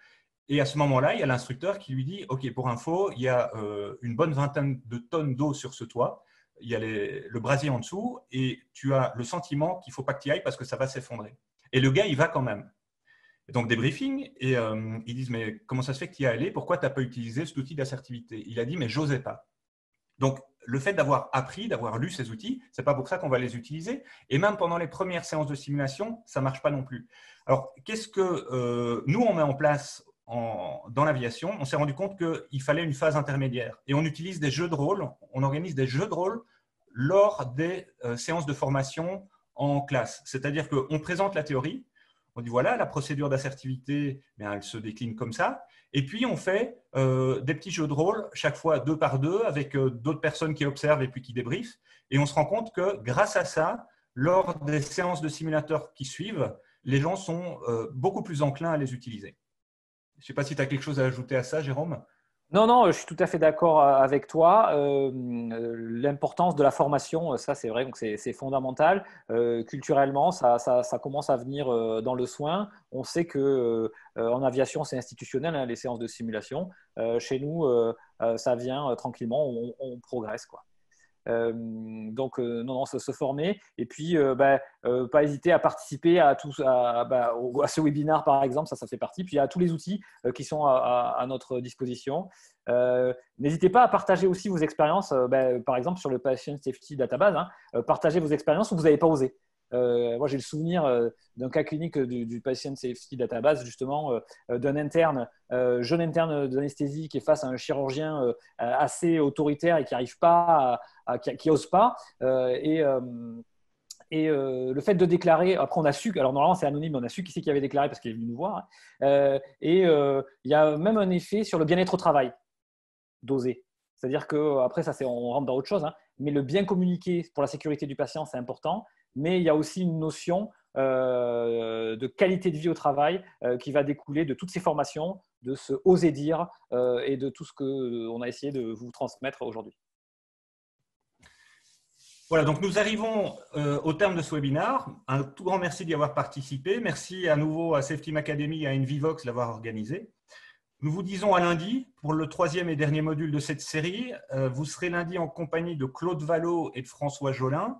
Et à ce moment-là, il y a l'instructeur qui lui dit « Ok, pour info, il y a une bonne vingtaine de tonnes d'eau sur ce toit. Il y a le brasier en dessous et tu as le sentiment qu'il ne faut pas que tu y ailles parce que ça va s'effondrer. » Et le gars, il va quand même. Et donc, débriefing, et ils disent « Mais comment ça se fait que tu y es allé? Pourquoi tu n'as pas utilisé cet outil d'assertivité ?» Il a dit « Mais j'osais pas. » Donc, le fait d'avoir appris, d'avoir lu ces outils, ce n'est pas pour ça qu'on va les utiliser. Et même pendant les premières séances de simulation, ça ne marche pas non plus. Alors, qu'est-ce que nous, on met en place dans l'aviation? On s'est rendu compte qu'il fallait une phase intermédiaire. Et on utilise des jeux de rôle, on organise des jeux de rôle lors des séances de formation en classe. C'est-à-dire qu'on présente la théorie, on dit voilà, la procédure d'assertivité, elle se décline comme ça. Et puis, on fait des petits jeux de rôle, chaque fois 2 par 2, avec d'autres personnes qui observent et puis qui débriefent. Et on se rend compte que grâce à ça, lors des séances de simulateurs qui suivent, les gens sont beaucoup plus enclins à les utiliser. Je ne sais pas si tu as quelque chose à ajouter à ça, Jérôme. Non, je suis tout à fait d'accord avec toi. L'importance de la formation, ça c'est vrai, donc c'est fondamental. Culturellement, ça commence à venir dans le soin. On sait que en aviation, c'est institutionnel, les séances de simulation. Chez nous, ça vient tranquillement, on progresse, quoi. Donc, non, se former. Et puis, pas hésiter à participer à ce webinaire, par exemple, ça fait partie. Puis, à tous les outils qui sont à notre disposition. N'hésitez pas à partager aussi vos expériences, par exemple, sur le Patient Safety Database. Partagez vos expériences où vous n'avez pas osé. Moi, j'ai le souvenir d'un cas clinique du Patient Safety Database, justement, d'un interne, jeune interne d'anesthésie qui est face à un chirurgien assez autoritaire et qui n'arrive pas, qui n'ose pas. Et le fait de déclarer, après on a su, alors normalement c'est anonyme, mais on a su qui c'est qui avait déclaré parce qu'il est venu nous voir. Il y a même un effet sur le bien-être au travail, d'oser. C'est-à-dire qu'après, on rentre dans autre chose, mais le bien communiquer pour la sécurité du patient, c'est important. Mais il y a aussi une notion de qualité de vie au travail qui va découler de toutes ces formations, de ce oser dire et de tout ce qu'on a essayé de vous transmettre aujourd'hui. Voilà, donc nous arrivons au terme de ce webinaire. Un tout grand merci d'y avoir participé. Merci à nouveau à Safety Academy et à Envivox de l'avoir organisé. Nous vous disons à lundi pour le 3e et dernier module de cette série. Vous serez lundi en compagnie de Claude Vallot et de François Jolin.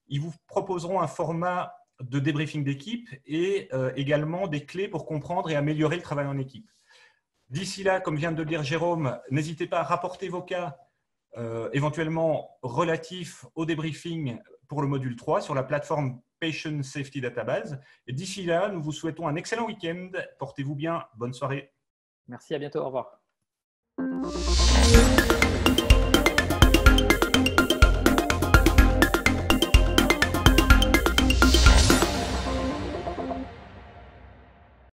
Ils vous proposeront un format de débriefing d'équipe et également des clés pour comprendre et améliorer le travail en équipe. D'ici là, comme vient de le dire Jérôme, n'hésitez pas à rapporter vos cas éventuellement relatifs au débriefing pour le module 3 sur la plateforme Patient Safety Database. Et d'ici là, nous vous souhaitons un excellent week-end. Portez-vous bien. Bonne soirée. Merci, à bientôt. Au revoir.